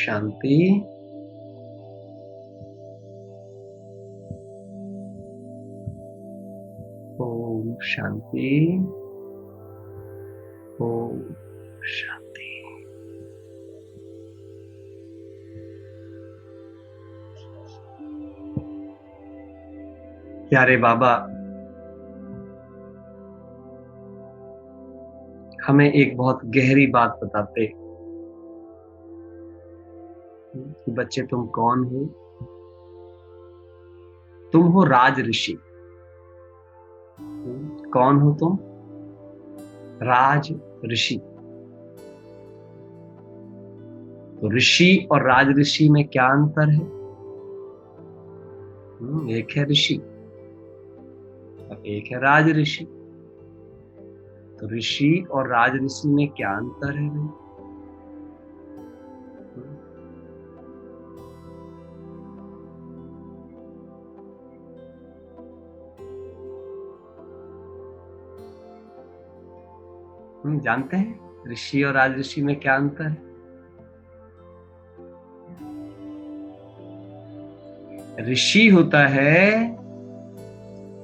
शांति। ओम शांति। ओम शांति। प्यारे बाबा हमें एक बहुत गहरी बात बताते कि बच्चे तुम कौन हो। तुम हो राज ऋषि। कौन हो तुम? राज ऋषि। तो ऋषि और राज ऋषि में क्या अंतर है? एक है ऋषि और एक है राज ऋषि। तो ऋषि और राज ऋषि में क्या अंतर है भाई? जानते हैं ऋषि और राज ऋषि में क्या अंतर है? ऋषि होता है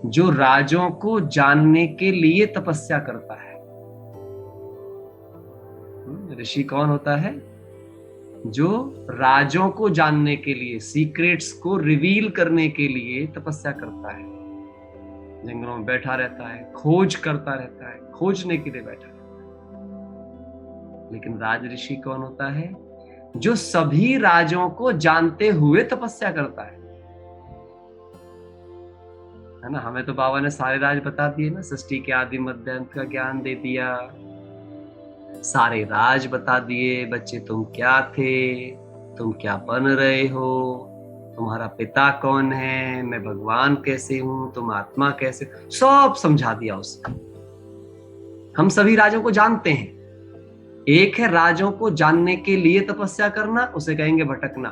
जो राजों को जानने के लिए तपस्या करता है। ऋषि कौन होता है? जो राजों को जानने के लिए, सीक्रेट्स को रिवील करने के लिए तपस्या करता है। जंगलों में बैठा रहता है, खोज करता रहता है, खोजने के लिए बैठा रहता है। लेकिन राज ऋषि कौन होता है? जो सभी राजों को जानते हुए तपस्या करता है ना। हमें तो बाबा ने सारे राज बता दिए ना, सृष्टि के आदि मध्य अंत का ज्ञान दे दिया, सारे राज बता दिए। बच्चे तुम क्या थे, तुम क्या बन रहे हो, तुम्हारा पिता कौन है, मैं भगवान कैसे हूं, तुम आत्मा कैसे, सब समझा दिया उसने। हम सभी राजों को जानते हैं। एक है राजों को जानने के लिए तपस्या करना, उसे कहेंगे भटकना।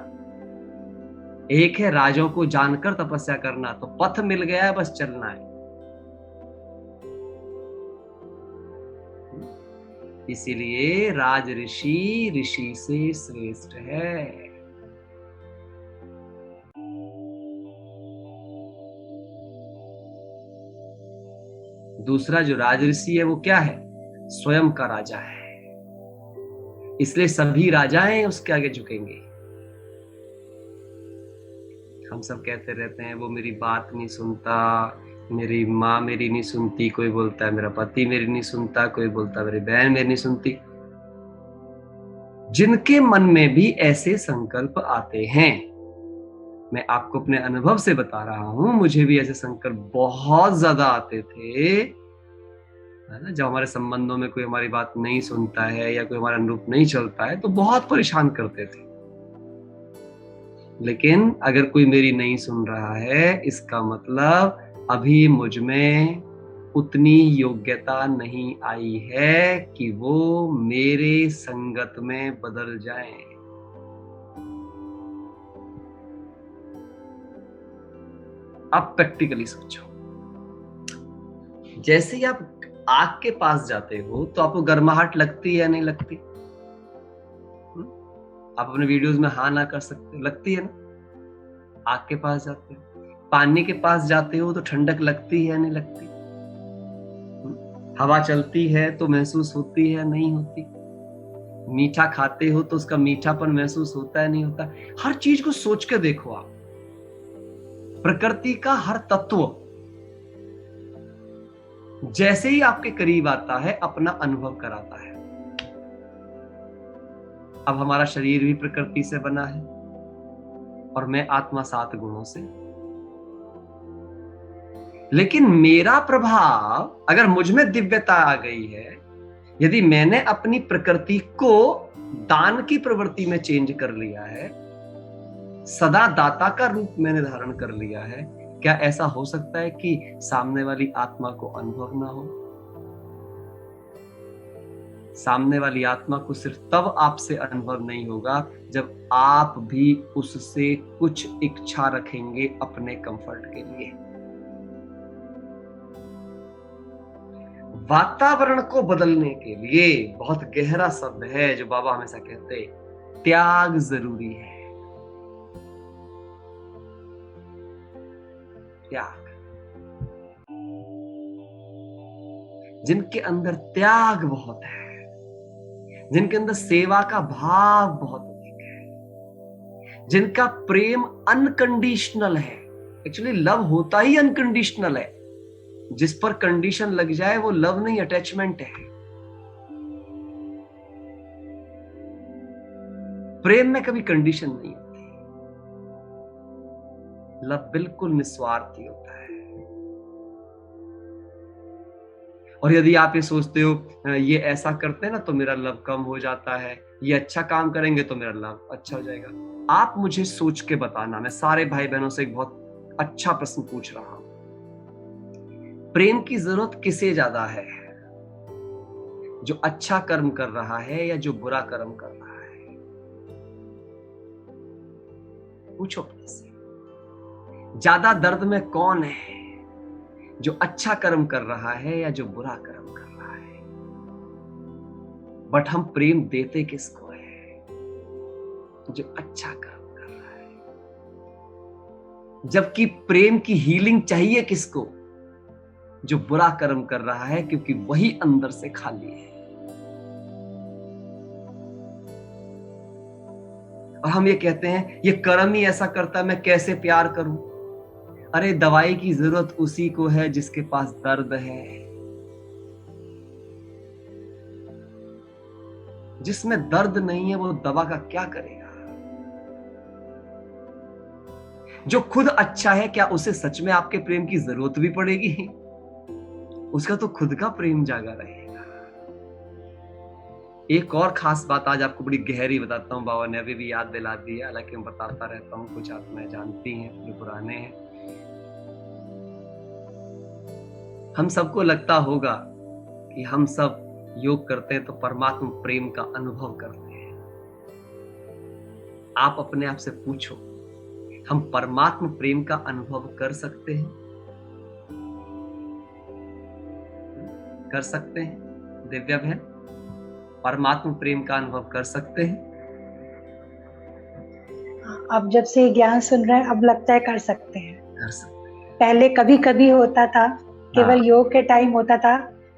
एक है राजों को जानकर तपस्या करना, तो पथ मिल गया है, बस चलना है। इसीलिए राज ऋषि ऋषि से श्रेष्ठ है। दूसरा जो राज ऋषि है वो क्या है? स्वयं का राजा है। इसलिए सभी राजाएं उसके आगे झुकेंगे। हम सब कहते रहते हैं वो मेरी बात नहीं सुनता, मेरी माँ मेरी नहीं सुनती, कोई बोलता है मेरा पति मेरी नहीं सुनता, कोई बोलता है मेरी बहन मेरी नहीं सुनती। जिनके मन में भी ऐसे संकल्प आते हैं, मैं आपको अपने अनुभव से बता रहा हूं, मुझे भी ऐसे संकल्प बहुत ज्यादा आते थे, है ना। जब हमारे संबंधों में कोई हमारी बात नहीं सुनता है या कोई हमारा अनुरूप नहीं चलता है तो बहुत परेशान करते थे। लेकिन अगर कोई मेरी नहीं सुन रहा है, इसका मतलब अभी मुझ में उतनी योग्यता नहीं आई है कि वो मेरे संगत में बदल जाए। अब प्रैक्टिकली सोचो, जैसे ही आप आग के पास जाते हो तो आपको गर्माहट लगती है या नहीं लगती? आप अपने वीडियोस में हाँ ना कर सकते, लगती है ना। आग के पास जाते हो, पानी के पास जाते हो तो ठंडक लगती है या नहीं लगती? हवा चलती है तो महसूस होती है नहीं होती? मीठा खाते हो तो उसका मीठापन महसूस होता है नहीं होता? हर चीज को सोच के देखो आप। प्रकृति का हर तत्व जैसे ही आपके करीब आता है अपना अनुभव कराता है। अब हमारा शरीर भी प्रकृति से बना है और मैं आत्मा 7 गुणों से। लेकिन मेरा प्रभाव, अगर मुझ में दिव्यता आ गई है, यदि मैंने अपनी प्रकृति को दान की प्रवृत्ति में चेंज कर लिया है, सदा दाता का रूप मैंने धारण कर लिया है, क्या ऐसा हो सकता है कि सामने वाली आत्मा को अनुभव ना हो? सामने वाली आत्मा को सिर्फ तब आपसे अनुभव नहीं होगा जब आप भी उससे कुछ इच्छा रखेंगे अपने कंफर्ट के लिए। वातावरण को बदलने के लिए बहुत गहरा शब्द है जो बाबा हमेशा कहते, त्याग जरूरी है। त्याग। जिनके अंदर त्याग बहुत है, जिनके अंदर सेवा का भाव बहुत अधिक है, जिनका प्रेम अनकंडीशनल है। एक्चुअली लव होता ही अनकंडीशनल है। जिस पर कंडीशन लग जाए वो लव नहीं, अटैचमेंट है। प्रेम में कभी कंडीशन नहीं होती। लव बिल्कुल निस्वार्थी होता है। और यदि आप ये सोचते हो ये ऐसा करते हैं ना तो मेरा लव कम हो जाता है, ये अच्छा काम करेंगे तो मेरा लव अच्छा हो जाएगा, आप मुझे सोच के बताना। मैं सारे भाई बहनों से एक बहुत अच्छा प्रश्न पूछ रहा हूं। प्रेम की जरूरत किसे ज्यादा है? जो अच्छा कर्म कर रहा है या जो बुरा कर्म कर रहा है? पूछो अपने से। ज्यादा दर्द में कौन है? जो अच्छा कर्म कर रहा है या जो बुरा कर्म कर रहा है? बट हम प्रेम देते किसको है? जो अच्छा कर्म कर रहा है। जबकि प्रेम की हीलिंग चाहिए किसको? जो बुरा कर्म कर रहा है, क्योंकि वही अंदर से खाली है। और हम ये कहते हैं ये कर्म ही ऐसा करता है, मैं कैसे प्यार करूं? अरे दवाई की जरूरत उसी को है जिसके पास दर्द है। जिसमें दर्द नहीं है वो दवा का क्या करेगा? जो खुद अच्छा है, क्या उसे सच में आपके प्रेम की जरूरत भी पड़ेगी? उसका तो खुद का प्रेम जागा रहेगा। एक और खास बात आज आपको बड़ी गहरी बताता हूं, बाबा ने अभी भी याद दिला दी है, हालांकि मैं बताता रहता हूं, कुछ आत्माएं जानती हैं जो पुराने हैं। हम सबको लगता होगा कि हम सब योग करते हैं तो परमात्मा प्रेम का अनुभव करते हैं। आप अपने आप से पूछो, हम परमात्मा प्रेम का अनुभव कर सकते हैं? कर सकते हैं दिव्या बहन? परमात्मा प्रेम का अनुभव कर सकते हैं? अब जब से ज्ञान सुन रहे हैं अब लगता है कर सकते हैं। कर सकते हैं। पहले कभी कभी होता था, केवल योग के टाइम होता था,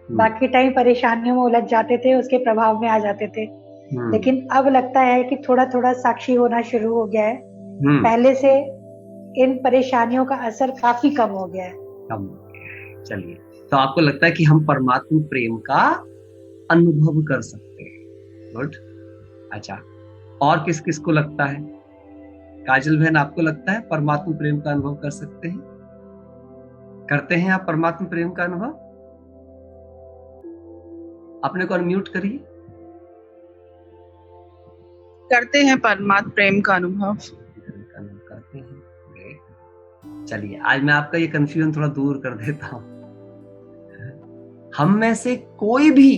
बाकी टाइम परेशानियों में उलझ जाते थे, उसके प्रभाव में आ जाते थे। लेकिन अब लगता है कि थोड़ा थोड़ा साक्षी होना शुरू हो गया है। पहले से इन परेशानियों का असर काफी कम हो गया है। चलिए, तो आपको लगता है कि हम परमात्मा प्रेम का अनुभव कर सकते हैं? गुड। अच्छा, और किस किस को लगता है? काजल बहन, आपको लगता है परमात्मा प्रेम का अनुभव कर सकते हैं? करते हैं आप परमात्मा प्रेम का अनुभव? अपने को अनम्यूट करिए। करते हैं परमात्मा प्रेम का अनुभव। करते हैं। चलिए, आज मैं आपका ये कंफ्यूजन थोड़ा दूर कर देता हूं। हम में से कोई भी,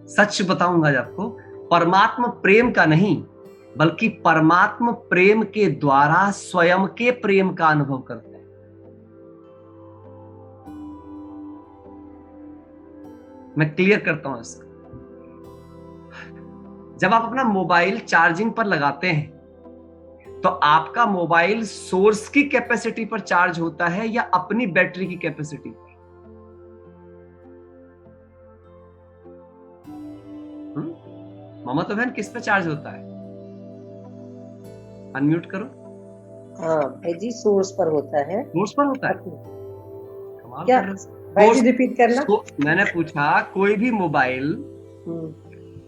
सच बताऊंगा आज आपको, परमात्मा प्रेम का नहीं बल्कि परमात्मा प्रेम के द्वारा स्वयं के प्रेम का अनुभव करते हैं। मैं क्लियर करता हूं इसको। जब आप अपना मोबाइल चार्जिंग पर लगाते हैं तो आपका मोबाइल सोर्स की कैपेसिटी पर चार्ज होता है या अपनी बैटरी की कैपेसिटी पर? मामा तो बहन, किस पे चार्ज होता है? अनम्यूट करो। हाँ भाई जी, सोर्स पर होता है। सोर्स पर होता है? कमाल क्या कर रहे भाई जी, रिपीट करना। मैंने पूछा, कोई भी मोबाइल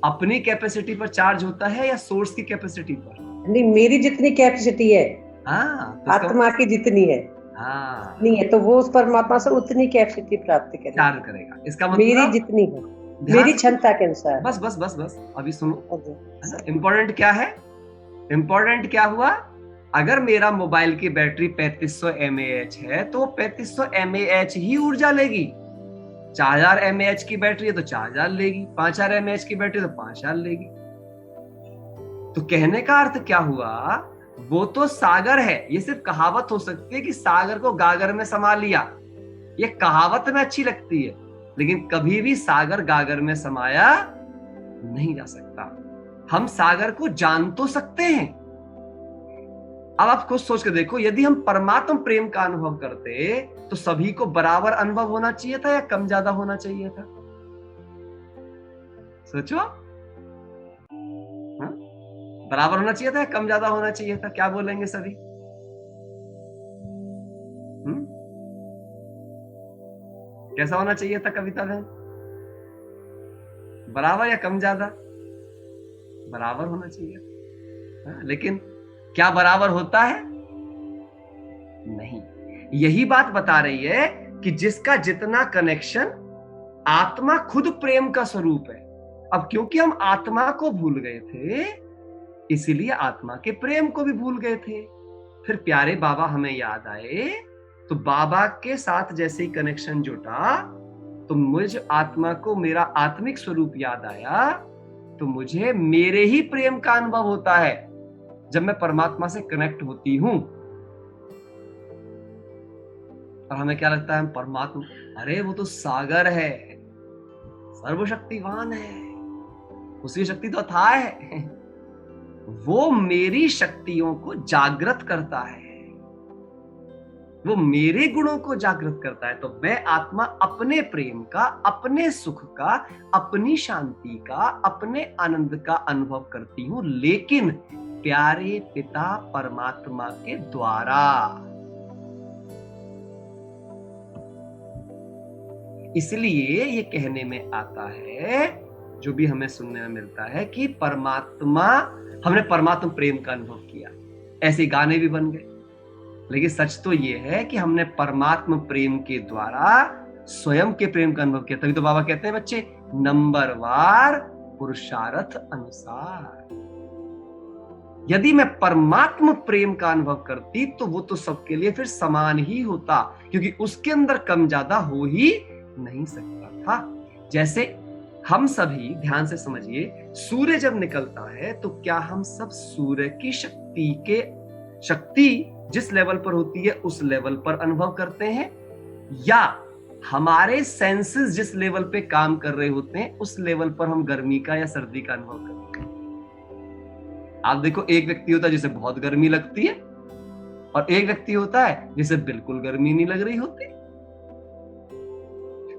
अपनी कैपेसिटी पर चार्ज होता है या सोर्स की कैपेसिटी पर? नहीं, मेरी जितनी कैपेसिटी है, तो आत्मा की जितनी है, नहीं है तो वो उस परमात्मा से उतनी कैपेसिटी प्राप्त करेगा, चार्ज करेगा। इसका मतलब मेरी जितनी है, मेरी क्षमता के अनुसार। बस बस बस बस, अभी सुनो। इंपॉर्टेंट क्या है? इंपॉर्टेंट क्या हुआ? अगर मेरा मोबाइल की बैटरी 3500 mAh है तो 3500 mAh ही ऊर्जा लेगी। 4000 mAh की बैटरी है तो 4000 लेगी, 5000 mAh की बैटरी तो 5000 लेगी। तो कहने का अर्थ क्या हुआ? वो तो सागर है। ये सिर्फ कहावत हो सकती है कि सागर को गागर में समा लिया। ये कहावत में अच्छी लगती है, लेकिन कभी भी सागर गागर में समाया नहीं जा सकता। हम सागर को जान तो सकते हैं। अब आप खुद सोच के देखो, यदि हम परमात्म प्रेम का अनुभव करते तो सभी को बराबर अनुभव होना चाहिए था या कम ज्यादा होना चाहिए था? सोचो। हाँ? बराबर होना चाहिए था या कम ज्यादा होना चाहिए था? क्या बोलेंगे सभी? कैसा होना चाहिए था कविता बहन? बराबर या कम ज्यादा? बराबर होना चाहिए। हाँ? लेकिन क्या बराबर होता है? नहीं। यही बात बता रही है कि जिसका जितना कनेक्शन, आत्मा खुद प्रेम का स्वरूप है। अब क्योंकि हम आत्मा को भूल गए थे, इसीलिए आत्मा के प्रेम को भी भूल गए थे। फिर प्यारे बाबा हमें याद आए, तो बाबा के साथ जैसे ही कनेक्शन जुटा तो मुझ आत्मा को मेरा आत्मिक स्वरूप याद आया, तो मुझे मेरे ही प्रेम का अनुभव होता है जब मैं परमात्मा से कनेक्ट होती हूं। और हमें क्या लगता है, परमात्मा, अरे वो तो सागर है, सर्वशक्तिवान है, उसकी शक्ति तो अथाह है। वो मेरी शक्तियों को जागृत करता है, वो मेरे गुणों को जागृत करता है। तो मैं आत्मा अपने प्रेम का, अपने सुख का, अपनी शांति का, अपने आनंद का अनुभव करती हूं, लेकिन प्यारे पिता परमात्मा के द्वारा। इसलिए ये कहने में आता है, जो भी हमें सुनने में मिलता है, कि परमात्मा, हमने परमात्मा प्रेम का अनुभव किया, ऐसे गाने भी बन गए। लेकिन सच तो ये है कि हमने परमात्मा प्रेम के द्वारा स्वयं के प्रेम का अनुभव किया। तभी तो बाबा कहते हैं, बच्चे, नंबरवार पुरुषार्थ अनुसार। यदि मैं परमात्मा प्रेम का अनुभव करती तो वो तो सबके लिए फिर समान ही होता, क्योंकि उसके अंदर कम ज्यादा हो ही नहीं सकता था। जैसे हम सभी, ध्यान से समझिए, सूर्य जब निकलता है तो क्या हम सब सूर्य की शक्ति जिस लेवल पर होती है उस लेवल पर अनुभव करते हैं, या हमारे सेंसेस जिस लेवल पे काम कर रहे होते हैं उस लेवल पर हम गर्मी का या सर्दी का अनुभव करते हैं? आप देखो, एक व्यक्ति होता है जिसे बहुत गर्मी लगती है, और एक व्यक्ति होता है जिसे बिल्कुल गर्मी नहीं लग रही होती।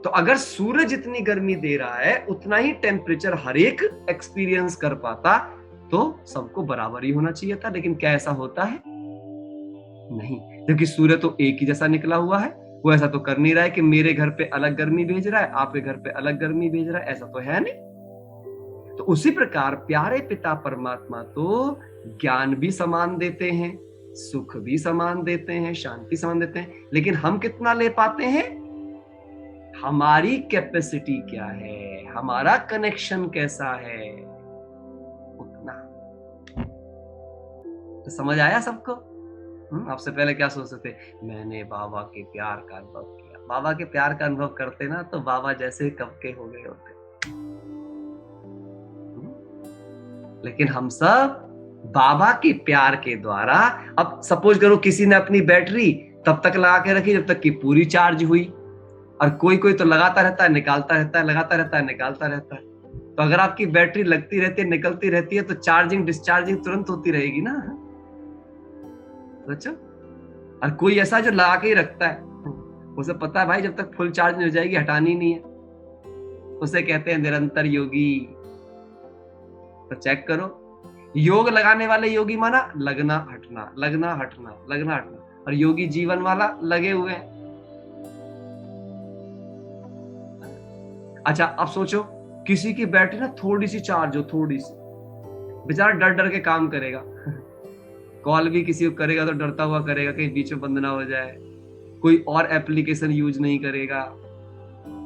तो अगर सूर्य जितनी गर्मी दे रहा है उतना ही टेम्परेचर हर एक एक्सपीरियंस कर पाता तो सबको बराबर ही होना चाहिए था। लेकिन क्या ऐसा होता है? नहीं, क्योंकि सूर्य तो एक ही जैसा निकला हुआ है। वो ऐसा तो कर नहीं रहा है कि मेरे घर पे अलग गर्मी भेज रहा है, आपके घर पे अलग गर्मी भेज रहा है, ऐसा तो है नहीं। तो उसी प्रकार प्यारे पिता परमात्मा तो ज्ञान भी समान देते हैं, सुख भी समान देते हैं, शांति समान देते हैं, लेकिन हम कितना ले पाते हैं? हमारी कैपेसिटी क्या है, हमारा कनेक्शन कैसा है, उतना। तो समझ आया सबको? आपसे पहले क्या सोचते थे? मैंने बाबा के प्यार का अनुभव किया। बाबा के प्यार का अनुभव करते ना तो बाबा जैसे कब के हो गए होते। लेकिन हम सब बाबा के प्यार के द्वारा, अब सपोज करो किसी ने अपनी बैटरी तब तक लगा के रखी जब तक कि पूरी चार्ज हुई, और कोई कोई तो लगाता रहता है, निकालता रहता है, लगाता रहता है, निकालता रहता है। तो अगर आपकी बैटरी लगती रहती है, निकलती रहती है, तो चार्जिंग डिस्चार्जिंग तुरंत होती रहेगी ना। अच्छा, और कोई ऐसा जो लगा के ही रखता है, उसे पता है भाई जब तक फुल चार्ज नहीं हो जाएगी हटानी नहीं है, उसे कहते हैं निरंतर योगी। तो चेक करो, योग लगाने वाले योगी माना लगना हटना, लगना हटना, लगना हटना, और योगी जीवन वाला लगे हुए हैं। अच्छा, अब सोचो किसी की बैटरी ना थोड़ी सी चार्ज हो, थोड़ी सी, बेचारा डर डर के काम करेगा। कॉल भी किसी को करेगा तो डरता हुआ करेगा कहीं बीच में बंद ना हो जाए, कोई और एप्लीकेशन यूज नहीं करेगा,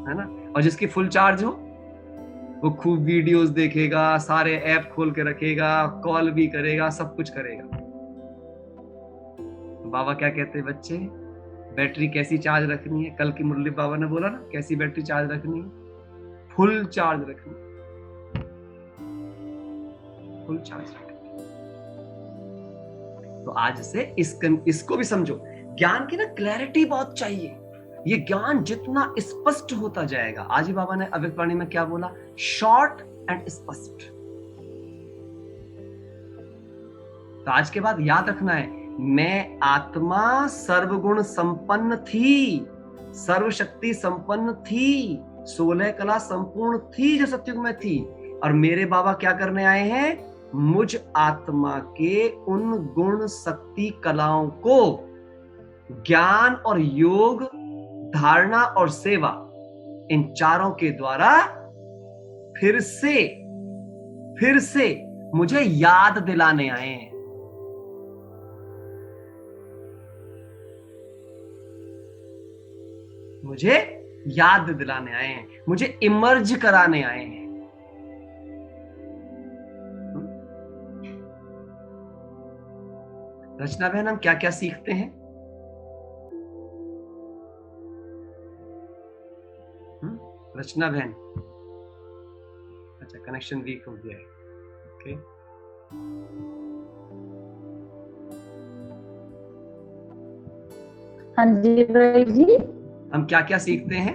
है ना। और जिसकी फुल चार्ज हो वो खूब वीडियोस देखेगा, सारे ऐप खोल के रखेगा, कॉल भी करेगा, सब कुछ करेगा। तो बाबा क्या कहते हैं, बच्चे, बैटरी कैसी चार्ज रखनी है? कल की मुरली बाबा ने बोला ना, कैसी बैटरी चार्ज रखनी है? फुल चार्ज रखनी, फुल चार्ज रखनी। तो आज से इसको भी समझो, ज्ञान की ना क्लैरिटी बहुत चाहिए। ये ज्ञान जितना स्पष्ट होता जाएगा, आज ही बाबा ने अव्यक्त वाणी में क्या बोला, शॉर्ट एंड स्पष्ट। तो आज के बाद याद रखना है, मैं आत्मा सर्वगुण संपन्न थी, सर्वशक्ति संपन्न थी, 16 कला संपूर्ण थी जो सतयुग में थी, और मेरे बाबा क्या करने आए हैं? मुझ आत्मा के उन गुण शक्ति कलाओं को ज्ञान और योग, धारणा और सेवा, इन चारों के द्वारा फिर से मुझे याद दिलाने आए हैं। मुझे याद दिलाने आए हैं, मुझे इमर्ज कराने आए हैं। रचना बहन, हम क्या क्या सीखते हैं? रचना बहन, अच्छा कनेक्शन वीक हो गया है। ओके, हाँ जी भाई जी। हम क्या क्या सीखते हैं?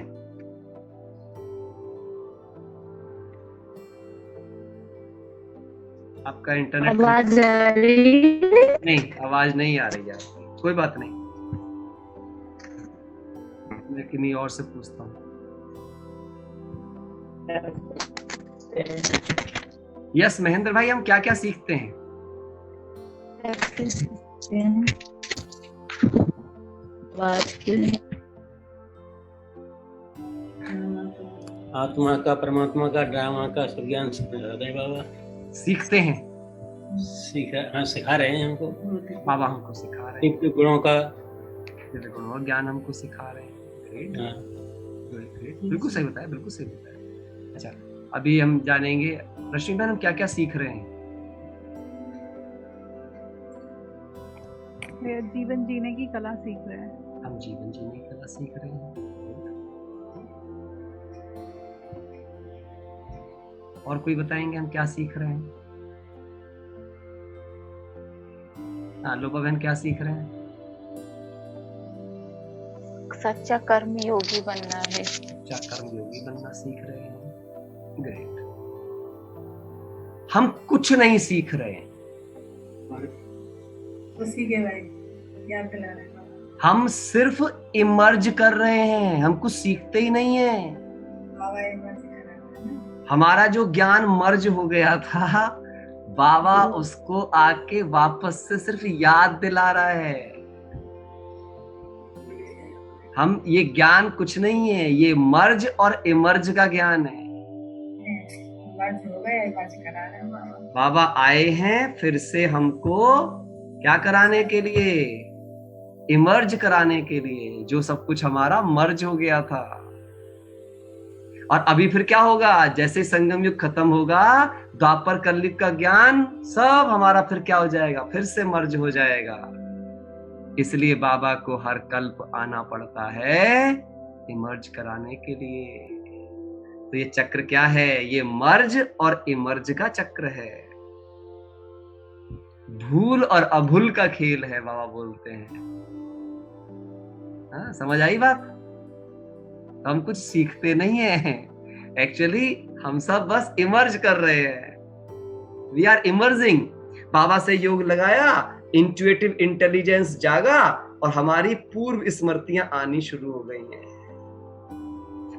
आपका इंटरनेट आवाज आ रही है? नहीं, आवाज नहीं आ रही है। कोई बात नहीं, मैं किन्हीं और से पूछता हूँ। यस महेंद्र भाई, हम क्या क्या सीखते हैं? आत्मा का, परमात्मा का, ड्रामा का सब ज्ञान सिखाते हैं बाबा। सीखते हैं सिखा रहे हैं हमको बाबा, हमको सिखा रहे हैं। दिव्य गुणों का, दिव्य गुणों और ज्ञान हमको सिखा रहे हैं। ग्रेट, ग्रेट, बिल्कुल सही बताया, बिल्कुल सही बताया। अच्छा, अभी हम जानेंगे रश्मि बहन, हम क्या क्या सीख रहे हैं? जीवन जीने की कला सीख रहे हैं। हम जीवन जीने की कला सीख रहे हैं। और कोई बताएंगे हम क्या सीख रहे हैं? हाँ, लोपा बहन क्या सीख रहे हैं? सच्चा कर्म योगी बनना है। सच्चा कर्म योगी बनना सीख रहे हैं। ग्रेट। हम कुछ नहीं सीख रहे हैं, उसी के भाई याद दिला रहे हैं। हम सिर्फ इमर्ज कर रहे हैं, हम कुछ सीखते ही नहीं है। बाबा इमर्ज कर रहे हैं। हमारा जो ज्ञान मर्ज हो गया था, बाबा उसको आके वापस से सिर्फ याद दिला रहा है। हम, ये ज्ञान कुछ नहीं है, ये मर्ज और इमर्ज का ज्ञान है। मर्ज हो गया, इमर्ज करा रहे हैं बाबा। बाबा आए हैं फिर से हमको क्या कराने के लिए? इमर्ज कराने के लिए, जो सब कुछ हमारा मर्ज हो गया था। और अभी फिर क्या होगा? जैसे संगम युग खत्म होगा, द्वापर कलयुग का ज्ञान सब हमारा फिर क्या हो जाएगा? फिर से मर्ज हो जाएगा। इसलिए बाबा को हर कल्प आना पड़ता है इमर्ज कराने के लिए। तो ये चक्र क्या है? ये मर्ज और इमर्ज का चक्र है, भूल और अभूल का खेल है, बाबा बोलते हैं। हाँ, समझ आई बात? हम कुछ सीखते नहीं है, एक्चुअली हम सब बस इमर्ज कर रहे हैं। We are emerging. बाबा से योग लगाया, इंट्यूटिव इंटेलिजेंस जागा और हमारी पूर्व स्मृतियां आनी शुरू हो गई हैं।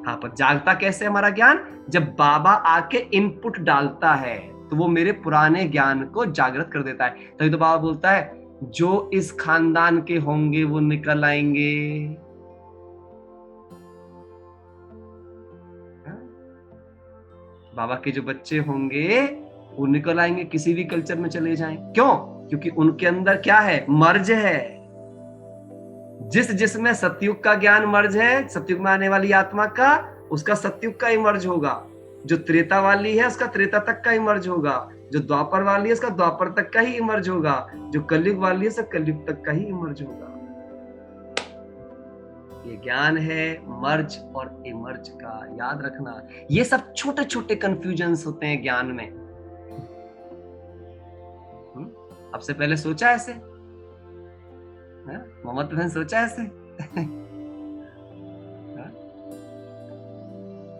हाँ, पर जागता कैसे हमारा ज्ञान? जब बाबा आके इनपुट डालता है तो वो मेरे पुराने ज्ञान को जागृत कर देता है। तभी तो बाबा बोलता है, जो इस खानदान के होंगे वो निकल आएंगे। बाबा के जो बच्चे होंगे वो निकल आएंगे, किसी भी कल्चर में चले जाएं। क्यों? क्योंकि उनके अंदर क्या है? मर्ज है। जिसमें सतयुग का ज्ञान मर्ज है, सतयुग में आने वाली आत्मा का, उसका सतयुग का ही मर्ज होगा। जो त्रेता वाली है उसका त्रेता तक का ही मर्ज होगा। जो द्वापर वाली है उसका द्वापर तक का ही इमर्ज होगा। जो कलयुग वाली है उसका कलयुग तक का ही इमर्ज होगा। ये ज्ञान है मर्ज और इमर्ज का, याद रखना। ये सब छोटे छोटे कंफ्यूजन्स होते हैं ज्ञान में। अब से पहले सोचा ऐसे? मोहम्मद बहन सोचा ऐसे?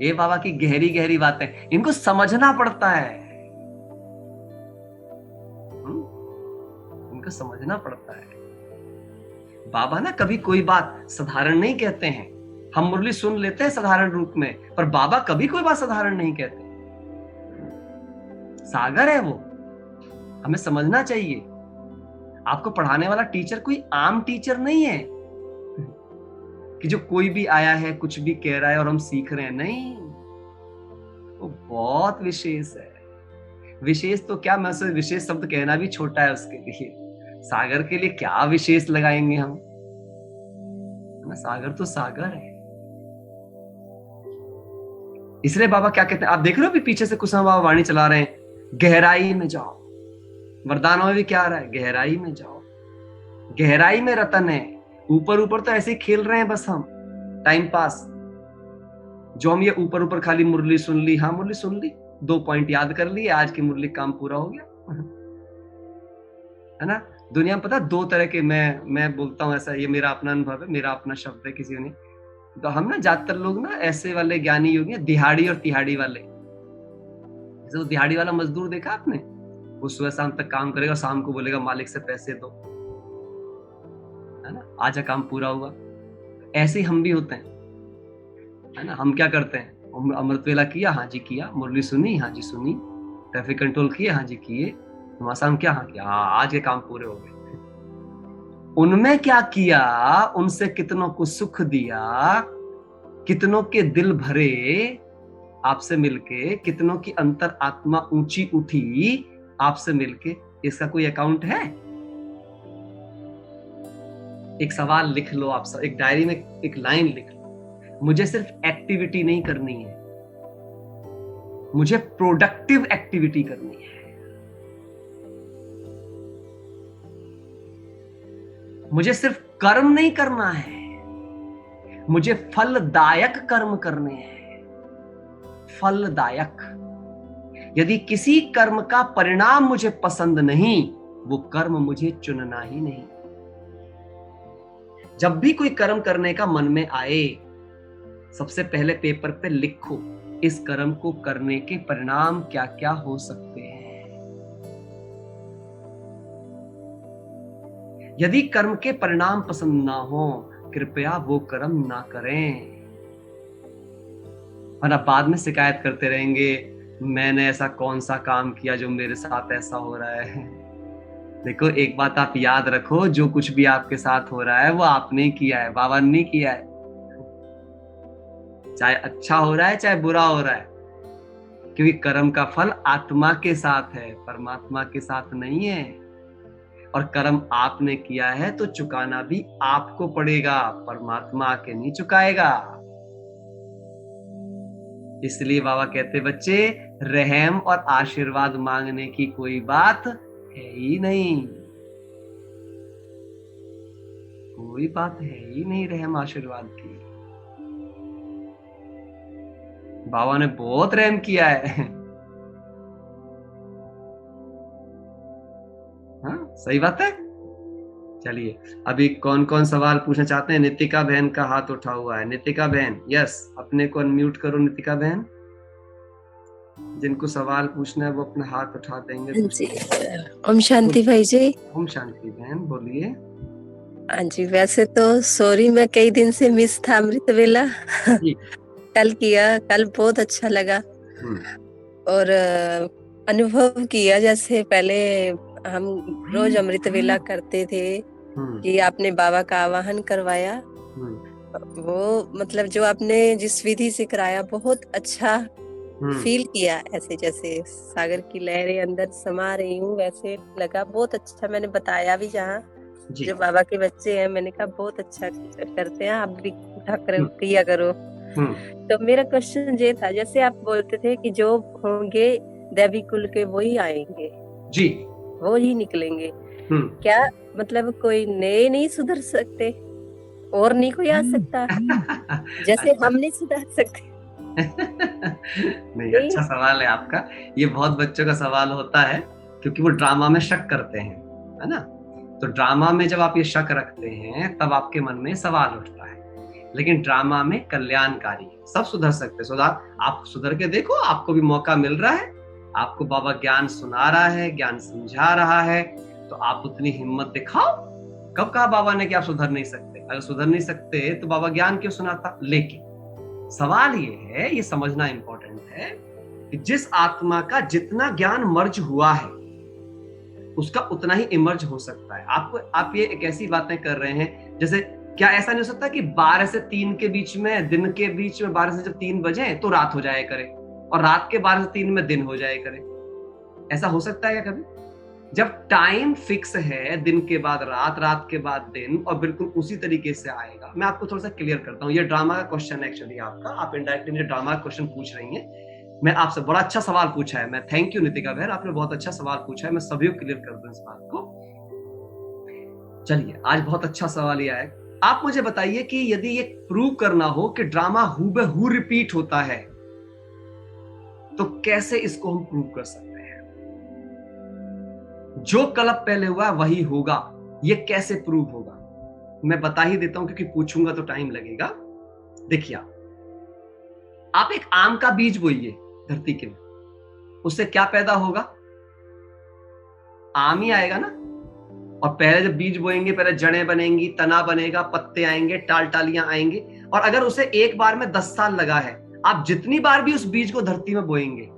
ये बाबा की गहरी गहरी बातें, इनको समझना पड़ता है। समझना पड़ता है। बाबा ना कभी कोई बात साधारण नहीं कहते हैं। हम मुरली सुन लेते हैं साधारण रूप में, पर बाबा कभी कोई बात साधारण नहीं कहते। सागर है वो, हमें समझना चाहिए। आपको पढ़ाने वाला टीचर कोई आम टीचर नहीं है कि जो कोई भी आया है कुछ भी कह रहा है और हम सीख रहे हैं। नहीं, वो बहुत विशेष है। विशेष तो क्या, मैं उसे विशेष शब्द कहना भी छोटा है उसके लिए। सागर के लिए क्या विशेष लगाएंगे हम, सागर तो सागर है। इसलिए बाबा क्या कहते हैं, आप देख रहे हो अभी पीछे से कुछ बाबा वाणी चला रहे हैं, गहराई में जाओ। वरदानों में भी क्या आ रहा है, गहराई में जाओ। गहराई में रतन है। ऊपर ऊपर तो ऐसे ही खेल रहे हैं बस हम, टाइम पास। जो हम ये ऊपर ऊपर खाली मुरली सुन ली, हाँ मुरली सुन ली, 2 पॉइंट याद कर लिए, आज की मुरली काम पूरा हो गया, है ना। दुनिया में पता 2 तरह के, मैं बोलता हूँ ऐसा, ये मेरा अपना अनुभव है, मेरा अपना शब्द है, किसी ने। तो हम ना ज्यादातर लोग ना ऐसे वाले ज्ञानी योगी हैं, दिहाड़ी और तिहाड़ी वाले। जैसे वो दिहाड़ी वाला मजदूर देखा आपने, वो सुबह शाम तक काम करेगा, शाम को बोलेगा मालिक से पैसे दो, है ना, आज काम पूरा हुआ। ऐसे ही हम भी होते हैं, है ना। हम क्या करते हैं, अमृत वेला किया, हाँ जी किया, मुरली सुनी, हाँ जी सुनी, ट्रैफिक कंट्रोल किए, हाँ जी किए, शाम क्या, हाँ किया, हाँ आज के काम पूरे हो गए। उनमें क्या किया, उनसे कितनों को सुख दिया, कितनों के दिल भरे आपसे मिलके, कितनों की अंतर आत्मा ऊंची उठी आपसे मिलके, इसका कोई अकाउंट है? एक सवाल लिख लो आप सब, एक डायरी में एक लाइन लिख लो, मुझे सिर्फ एक्टिविटी नहीं करनी है, मुझे प्रोडक्टिव एक्टिविटी करनी है। मुझे सिर्फ कर्म नहीं करना है, मुझे फलदायक कर्म करने हैं। फलदायक। यदि किसी कर्म का परिणाम मुझे पसंद नहीं, वो कर्म मुझे चुनना ही नहीं। जब भी कोई कर्म करने का मन में आए, सबसे पहले पेपर पे लिखो इस कर्म को करने के परिणाम क्या क्या हो सकते हैं। यदि कर्म के परिणाम पसंद ना हो, कृपया वो कर्म ना करें, वरना बाद में शिकायत करते रहेंगे, मैंने ऐसा कौन सा काम किया जो मेरे साथ ऐसा हो रहा है। देखो एक बात आप याद रखो, जो कुछ भी आपके साथ हो रहा है वो आपने किया है, बाबा ने नहीं किया है। चाहे अच्छा हो रहा है चाहे बुरा हो रहा है, क्योंकि कर्म का फल आत्मा के साथ है, परमात्मा के साथ नहीं है। और कर्म आपने किया है तो चुकाना भी आपको पड़ेगा, परमात्मा आके नहीं चुकाएगा। इसलिए बाबा कहते बच्चे, रहम और आशीर्वाद मांगने की कोई बात है ही नहीं, कोई बात है ही नहीं रहम आशीर्वाद की। बाबा ने बहुत रहम किया है। हाँ सही बात है। चलिए अभी कौन कौन सवाल पूछना चाहते हैं? नितिका बहन का हाथ उठा हुआ है। नितिका बहन, यस, अपने को अनम्यूट करो। नितिका बहन, जिनको सवाल पूछना है वो अपना हाथ उठा देंगे। जी, ओम शांति भाई जी। ओम शांति बहन, बोलिए। हाँ जी, वैसे तो सॉरी मैं कई दिन से मिस था अमृत वेला। कल किया, कल बहुत अच्छा लगा और अनुभव किया, जैसे पहले हम रोज अमृत वेला करते थे कि आपने बाबा का आवाहन करवाया, वो मतलब जो आपने जिस विधि से कराया बहुत अच्छा फील किया, ऐसे जैसे सागर की लहरें अंदर समा रही हूँ वैसे लगा, बहुत अच्छा। मैंने बताया भी जहाँ जो बाबा के बच्चे हैं, मैंने कहा बहुत अच्छा करते हैं, आप भी उठा कर किया करो। तो मेरा क्वेश्चन ये था, जैसे आप बोलते थे कि जो होंगे देवी कुल के वो ही आएंगे जी, वो ही निकलेंगे, क्या मतलब कोई नए नहीं सुधर सकते और नहीं कोई आ सकता जैसे हम नहीं सुधर सकते? नहीं, अच्छा सवाल है आपका। ये बहुत बच्चों का सवाल होता है, क्योंकि वो ड्रामा में शक करते हैं, है ना। तो ड्रामा में जब आप ये शक रखते हैं तब आपके मन में सवाल उठता है, लेकिन ड्रामा में कल्याणकारी है, सब सुधर सकते हैं। आप सुधर के देखो, आपको भी मौका मिल रहा है, आपको बाबा ज्ञान सुना रहा है, ज्ञान समझा रहा है, तो तो आप उतनी हिम्मत दिखाओ। कब कहा बाबा ने कि आप सुधर नहीं सकते? अगर सुधर नहीं सकते तो बाबा ज्ञान क्यों सुनाता? लेकिन सवाल ये है, ये समझना इंपॉर्टेंट है कि जिस आत्मा का जितना ज्ञान मर्ज हुआ है उसका उतना ही इमर्ज हो सकता है। आप ये एक ऐसी बातें कर रहे हैं जैसे, क्या ऐसा नहीं हो सकता कि 12 से 3 के बीच में, दिन के बीच में 12 से जब 3 बजे तो रात हो जाया करे और रात के 12 से 3 में दिन हो जाया करे? ऐसा हो सकता है क्या कभी? जब टाइम फिक्स है, दिन के बाद रात, रात के बाद दिन, और बिल्कुल उसी तरीके से आएगा। मैं आपको थोड़ा सा क्लियर करता हूँ। ये ड्रामा का क्वेश्चन है एक्चुअली आपका, आप इनडायरेक्टली मुझे ड्रामा का क्वेश्चन पूछ रही हैं। मैं आपसे बड़ा अच्छा सवाल पूछा है, मैं थैंक यू नितिका बहन, आपने बहुत अच्छा सवाल पूछा है। मैं सभी को क्लियर कर दूं इस बात को। चलिए, आज बहुत अच्छा सवाल ये है। आप मुझे बताइए कि यदि ये प्रूव करना हो कि ड्रामा हूबहू रिपीट होता है तो कैसे इसको हम प्रूव कर सकते हैं? जो कल्प पहले हुआ वही होगा, ये कैसे प्रूव होगा? मैं बता ही देता हूं क्योंकि पूछूंगा तो टाइम लगेगा। देखिए, आप एक आम का बीज बोइए धरती के में, उससे क्या पैदा होगा? आम ही आएगा ना। और पहले जब बीज बोएंगे, पहले जड़ें बनेंगी, तना बनेगा, पत्ते आएंगे, टाल टालियां आएंगे। और अगर उसे एक बार में 10 साल लगा है, आप जितनी बार भी उस बीज को धरती में बोएंगे,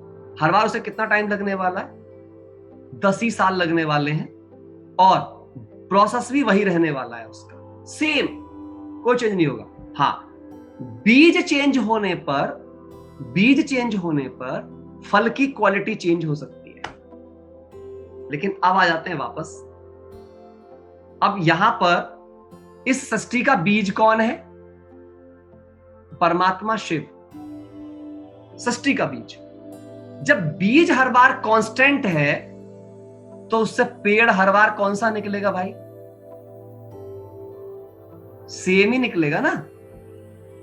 हर बार उसे कितना टाइम लगने वाला है? 10 ही साल लगने वाले हैं। और प्रोसेस भी वही रहने वाला है उसका, सेम, कोई चेंज नहीं होगा। हाँ, बीज चेंज होने पर फल की क्वालिटी चेंज हो सकती है। लेकिन अब आ जाते हैं वापस। अब यहां पर इस सृष्टि का बीज कौन है? परमात्मा शिव, सृष्टि का बीज। जब बीज हर बार कांस्टेंट है तो उससे पेड़ हर बार कौन सा निकलेगा भाई? सेम ही निकलेगा ना,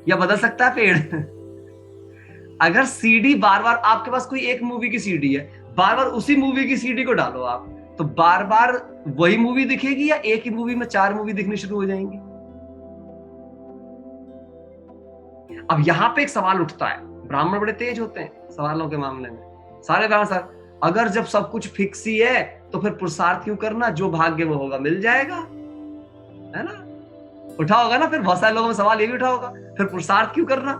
या बदल सकता है पेड़? अगर सीडी बार बार, आपके पास कोई एक मूवी की सीडी है, बार बार उसी मूवी की सीडी को डालो आप, तो बार बार वही मूवी दिखेगी या एक ही मूवी में 4 मूवी दिखनी शुरू हो जाएंगी? अब यहां पे एक सवाल उठता है, ब्राह्मण बड़े तेज होते हैं सवालों के मामले में। सारे ब्राह्मण सर, अगर जब सब कुछ फिक्स ही है तो फिर पुरुषार्थ क्यों करना? जो भाग्य में होगा मिल जाएगा, है ना? उठा होगा ना, फिर बहुत सारे लोगों में सवाल ये भी उठा होगा, फिर पुरुषार्थ क्यों करना,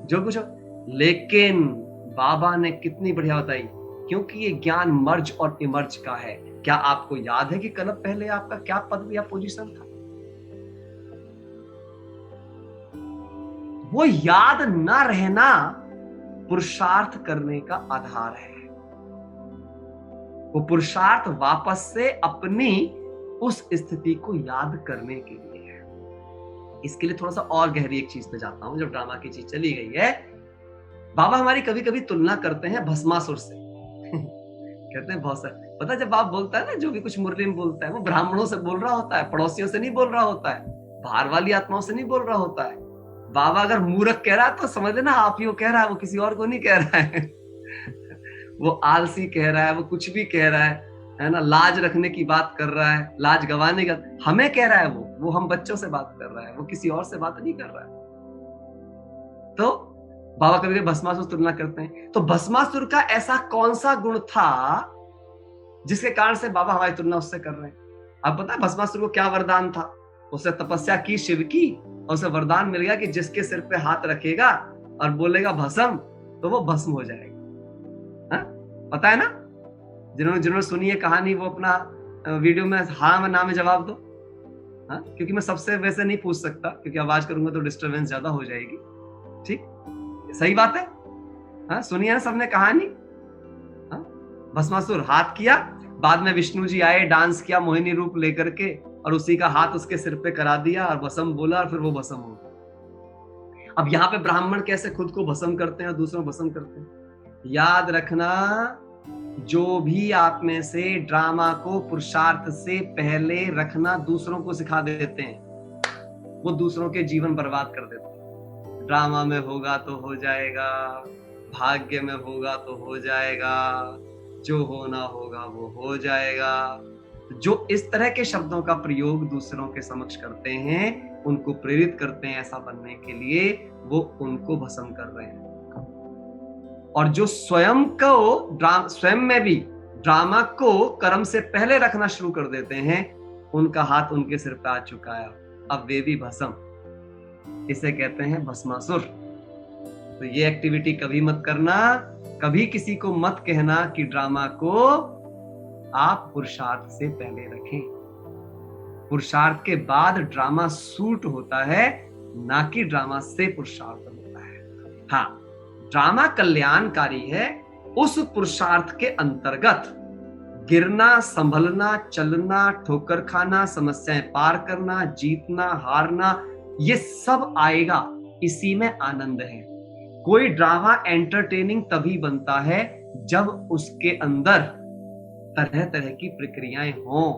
जो कुछ हो। लेकिन बाबा ने कितनी बढ़िया बताई, क्योंकि ये ज्ञान मर्ज और इमर्ज का है। क्या आपको याद है कि कल्प पहले आपका क्या पद या पोजीशन था? वो याद ना रहना पुरुषार्थ करने का आधार है। वो पुरुषार्थ वापस से अपनी उस स्थिति को याद करने के लिए है। इसके लिए थोड़ा सा और गहरी एक चीज पे जाता हूं। जब ड्रामा की चीज चली गई है, बाबा हमारी कभी कभी तुलना करते हैं भस्मासुर से। कहते हैं बहुत सारे, पता जब बाप बोलता है ना, जो भी कुछ मुरली में बोलता है वो ब्राह्मणों से बोल रहा होता है, पड़ोसियों से नहीं बोल रहा होता है, बाहर वाली आत्माओं से नहीं बोल रहा होता है। बाबा अगर मूर्ख कह रहा है तो समझ लेना आप ही वो कह रहा है, वो किसी और को नहीं कह रहा है। वो आलसी कह रहा है, वो कुछ भी कह रहा है ना, लाज रखने की बात कर रहा है, लाज गंवाने का हमें कह रहा है। वो हम बच्चों से बात कर रहा है, वो किसी और से बात नहीं कर रहा है। तो बाबा कभी भस्मासुर तुलना करते हैं। तो भस्मासुर का ऐसा कौन सा गुण था जिसके कारण से बाबा हमारी तुलना उससे कर रहे हैं? आप पता है भस्मासुर को क्या वरदान था? उसने तपस्या की शिव की, और उसे वरदान मिल गया कि जिसके सिर पे हाथ रखेगा और बोलेगा भस्म, तो वो भस्म हो जाएगा। हा? पता है ना? जिन्होंने सुनी है कहानी, वो अपना वीडियो में हाँ में ना में जवाब दो। हा? क्योंकि मैं सबसे वैसे नहीं पूछ सकता, क्योंकि आवाज करूंगा तो डिस्टरबेंस ज्यादा हो जाएगी। ठीक, सही बात है। हाँ, सुनिए ना सबने कहानी। भस्मासुर हाथ किया, बाद में विष्णु जी आए, डांस किया मोहिनी रूप लेकर के, और उसी का हाथ उसके सिर पे करा दिया और भस्म बोला, और फिर वो भस्म हो गया। अब यहाँ पे ब्राह्मण कैसे खुद को भस्म करते हैं और दूसरों को भस्म करते हैं? याद रखना, जो भी आप में से ड्रामा को पुरुषार्थ से पहले रखना दूसरों को सिखा देते हैं, वो दूसरों के जीवन बर्बाद कर देते हैं। ड्रामा में होगा तो हो जाएगा, भाग्य में होगा तो हो जाएगा, जो होना होगा वो हो जाएगा। जो इस तरह के शब्दों का प्रयोग दूसरों के समक्ष करते हैं, उनको प्रेरित करते हैं ऐसा बनने के लिए, वो उनको भस्म कर रहे हैं। और जो स्वयं में भी ड्रामा को कर्म से पहले रखना शुरू कर देते हैं, उनका हाथ उनके सिर पे आ चुका है, अब वे भी भस्म। इसे कहते हैं भस्मासुर। तो ये एक्टिविटी कभी मत करना, कभी किसी को मत कहना कि ड्रामा को आप पुरुषार्थ से पहले रखें। पुरुषार्थ के बाद ड्रामा सूट होता है, ना कि ड्रामा से पुरुषार्थ होता है। हाँ, ड्रामा कल्याणकारी है उस पुरुषार्थ के अंतर्गत। गिरना, संभलना, चलना, ठोकर खाना, समस्याएं पार करना, जीतना, हारना, ये सब आएगा, इसी में आनंद है। कोई ड्रामा एंटरटेनिंग तभी बनता है जब उसके अंदर तरह तरह की प्रक्रियाएं हों।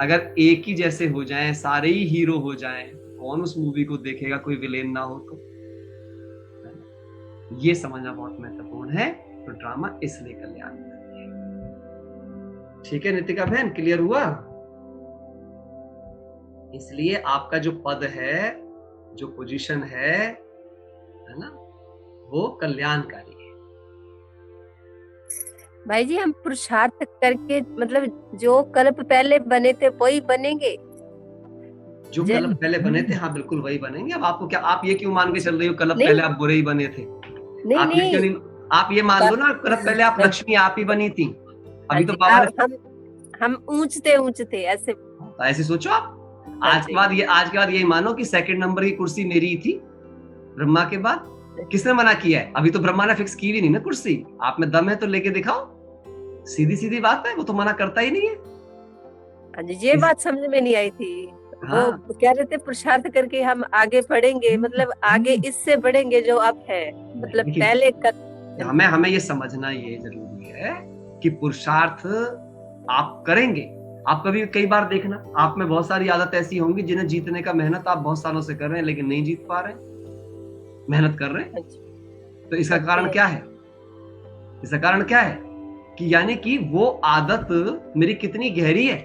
अगर एक ही जैसे हो जाएं, सारे ही हीरो हो जाएं, कौन उस मूवी को देखेगा, कोई विलेन ना हो तो। ये समझना बहुत महत्वपूर्ण है। तो ड्रामा इसलिए कल्याणकारी है। ठीक है नितिका बहन, क्लियर हुआ? इसलिए आपका जो पद है, जो पोजीशन है ना, वो कल्याणकारी है। भाई जी, हम पुरुषार्थ करके मतलब जो कल्प पहले बने थे वही बनेंगे। जो कल्प पहले बने थे, हाँ बिल्कुल वही बनेंगे। अब आपको क्या, आप ये क्यों मान के चल रही हो कल्प पहले आप बुरे ही बने थे? नहीं, आप ये क्यों नहीं, आप ये मान लो ना कल्प पहले आप लक्ष्मी आप ही बनी थी। अभी तो बाबा हम ऊंचते ऐसे। ऐसे सोचो आप। आज के बाद यही मानो कि सेकंड नंबर की कुर्सी मेरी ही थी ब्रह्मा के बाद। किसने मना किया है? अभी तो ब्रह्मा ने फिक्स की भी नहीं ना कुर्सी। आप में दम है तो लेके दिखाओ, सीधी सीधी बात है, वो तो मना करता ही नहीं है। ये बात समझ में नहीं आई थी। हाँ। वो कह रहे थे पुरुषार्थ करके हम आगे बढ़ेंगे, मतलब आगे इससे बढ़ेंगे जो अब है, मतलब पहले हमें ये समझना ये जरूरी है कि पुरुषार्थ आप करेंगे। आप कभी कई बार देखना, आप में बहुत सारी आदत ऐसी होंगी जिन्हें जीतने का मेहनत आप बहुत सालों से कर रहे हैं लेकिन नहीं जीत पा रहे हैं, मेहनत कर रहे हैं। तो इसका कारण क्या है? इसका कारण क्या है कि यानी कि वो आदत मेरी कितनी गहरी है,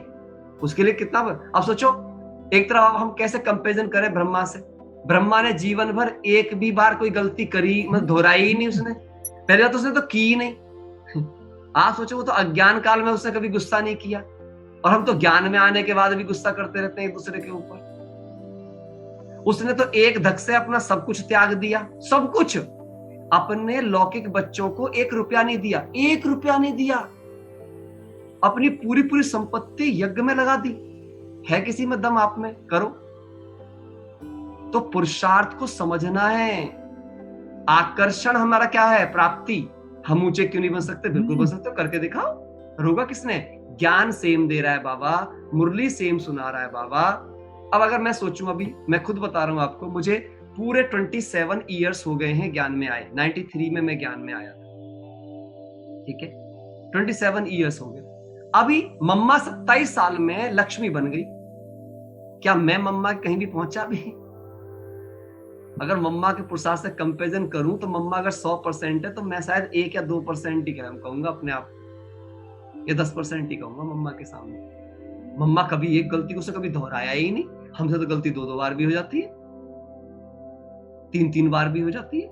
उसके लिए कितना। अब सोचो, एक तरफ हम कैसे कंपैरिजन करें ब्रह्मा से। ब्रह्मा ने जीवन भर एक भी बार कोई गलती करी, मतलब दोहराई ही नहीं उसने। पहले तो उसने तो की ही नहीं। आप सोचो, वो तो अज्ञान काल में उसने कभी गुस्सा नहीं किया, और हम तो ज्ञान में आने के बाद भी गुस्सा करते रहते हैं एक दूसरे के ऊपर। उसने तो एक धक से अपना सब कुछ त्याग दिया, सब कुछ। अपने लौकिक बच्चों को 1 रुपया नहीं दिया, 1 रुपया नहीं दिया। अपनी पूरी पूरी संपत्ति यज्ञ में लगा दी। है किसी में दम आप में? करो। तो पुरुषार्थ को समझना है। आकर्षण हमारा क्या है? प्राप्ति। हम ऊंचे क्यों नहीं बन सकते? बिल्कुल बन सकते हो, करके दिखाओ। रोका किसने? ज्ञान सेम दे रहा है बाबा, मुरली सेम सुना रहा है बाबा। अब अगर मैं सोचूं, अभी मैं खुद बता रहा हूं आपको, मुझे पूरे 27 ईयर्स हो गए हैं ज्ञान में आए। 93 में मैं ज्ञान में आया था, ठीक है, 27 ईयर्स हो गए। अभी मम्मा 27 साल में लक्ष्मी बन गई। क्या मैं मम्मा कहीं भी पहुंचा भी? अगर मम्मा के पुरुषार्थ से कंपेरिजन करूं तो मम्मा अगर 100% है तो मैं शायद 1 या 2% ही कहूंगा अपने आप, या 10% ही कहूंगा मम्मा के सामने। मम्मा कभी एक गलती को उसने कभी दोहराया ही नहीं। हमसे तो गलती 2-2 बार भी हो जाती है, 3-3 बार भी हो जाती है।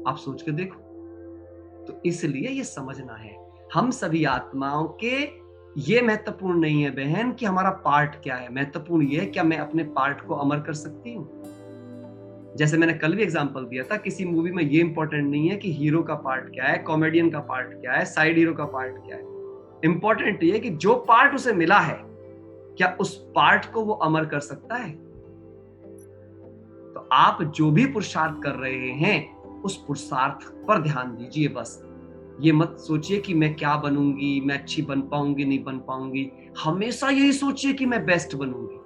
आप सोच के देखो। तो इसलिए ये समझना है, हम सभी आत्माओं के ये महत्वपूर्ण नहीं है बहन कि हमारा पार्ट क्या है। महत्वपूर्ण ये है क्या मैं अपने पार्ट को अमर कर सकती हूँ। जैसे मैंने कल भी एग्जांपल दिया था, किसी मूवी में ये इंपॉर्टेंट नहीं है कि हीरो का पार्ट क्या है, कॉमेडियन का पार्ट क्या है, साइड हीरो का पार्ट क्या है। इंपॉर्टेंट ये है कि जो पार्ट उसे मिला है, क्या उस पार्ट को वो अमर कर सकता है। तो आप जो भी पुरुषार्थ कर रहे हैं उस पुरुषार्थ पर ध्यान दीजिए। बस ये मत सोचिए कि मैं क्या बनूंगी, मैं अच्छी बन पाऊंगी नहीं बन पाऊंगी। हमेशा यही सोचिए कि मैं बेस्ट बनूंगी,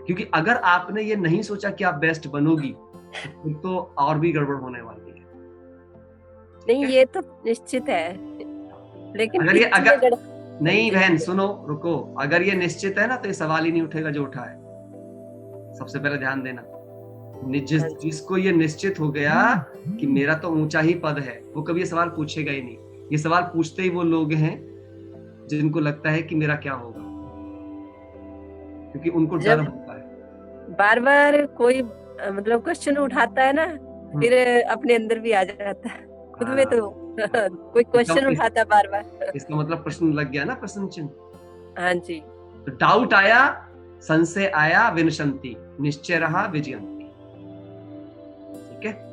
क्योंकि अगर आपने ये नहीं सोचा कि आप बेस्ट बनोगी तो और भी गड़बड़ होने वाली है। नहीं, ये तो निश्चित है, लेकिन नहीं बहन सुनो, रुको। अगर ये निश्चित है ना तो ये सवाल ही नहीं उठेगा जो उठा है। सबसे पहले ध्यान देना, जिसको ये निश्चित हो गया कि मेरा तो ऊंचा ही पद है, वो कभी ये सवाल पूछेगा ही नहीं। ये सवाल पूछते ही वो लोग हैं जिनको लगता है कि मेरा क्या होगा, क्योंकि उनको डर होता है। बार बार कोई मतलब क्वेश्चन उठाता है ना, फिर अपने अंदर भी आ जाता है, खुद में तो कोई क्वेश्चन उठाता बार बार। इसका मतलब प्रश्न लग गया ना, प्रश्न चिन्ह। हाँ जी। तो डाउट आया, संशय आया, विनशंति, निश्चय रहा, विजयंती। ठीक है।